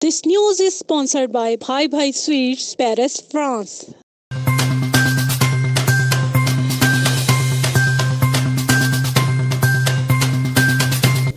This news is sponsored by Bhai Bhai Sweets, Paris, France.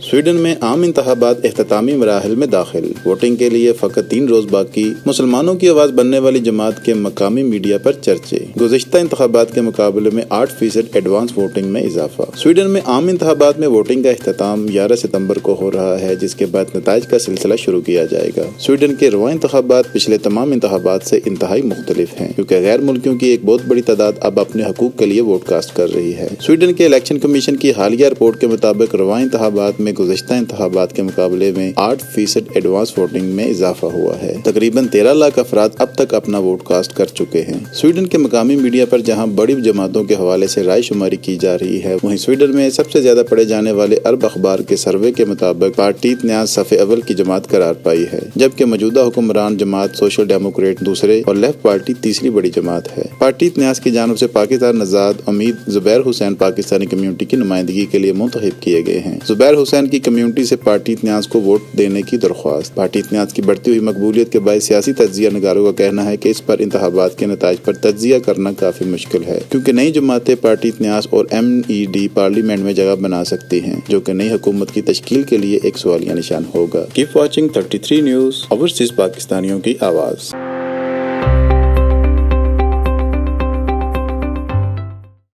Sweden में आम इंतखाबात इख्तितामी मराहिल में दाखिल, वोटिंग के लिए फकत 3 रोज बाकी, मुसलमानों की आवाज बनने वाली जमात के मकामी मीडिया पर चर्चे। गुज़िश्ता इंतखाबात के मुकाबले में 8% एडवांस वोटिंग में इजाफा। स्वीडन में आम इंतखाबात में वोटिंग का इख्तिताम 11 सितंबर को हो रहा है, जिसके बाद नताइज का सिलसिला शुरू किया जाएगा। स्वीडन के रवा इंतखाबात पिछले तमाम इंतखाबात से इंतहाई मुख्तलिफ हैं, क्योंकि गैर मुल्कियों की एक बहुत बड़ी तादाद अब अपने हकूक के लिए वोट कास्ट कर रही है। स्वीडन के इलेक्शन कमीशन की हालिया रिपोर्ट के मुताबिक रवा इंतखाबात में गुज़िश्ता इंतखाबात के मुकाबले में 8% एडवांस वोटिंग में इजाफा हुआ है। तकरीबन 13 लाख अफराद अब तक अपना वोट कास्ट कर चुके हैं। स्वीडन के मकामी मीडिया पर जहां बड़ी जमातों के हवाले से राय शुमारी की जा रही है, वहीं स्वीडन में सबसे ज्यादा पढ़े जाने वाले अरब अखबार के सर्वे के मुताबिक पार्टीत न्याज सफ़े अव्वल की जमात करार पाई है, जबकि मौजूदा हुक्मरान जमात सोशल डेमोक्रेट दूसरे और लेफ्ट पार्टी तीसरी बड़ी जमात है। पार्टीत न्याज की जानिब से पाकिस्तान नजाद उम्मीद जुबैर हुसैन पाकिस्तानी कम्युनिटी की नुमाइंदगी के लिए मुंतखब किए गए हैं। जुबैर हुसैन की कम्युनिटी से पार्टीत न्याज को वोट देने की दरख्वास्त। पार्टीत न्याज की बढ़ती हुई मकबूलियत के बाद सियासी तज्जिया नगारों का कहना है कि इस पर इंतखाबात के नताइज पर तज्जिया करना काफी मुश्किल है, क्योंकि नई जमातें पार्टीत न्याज और MED पार्लियामेंट में जगह बना सकती हैं, जो कि नई हुकूमत की तश्कील के लिए एक सवालिया निशान होगा। कीप वॉचिंग 33 न्यूज, ओवरसीज पाकिस्तानियों की आवाज।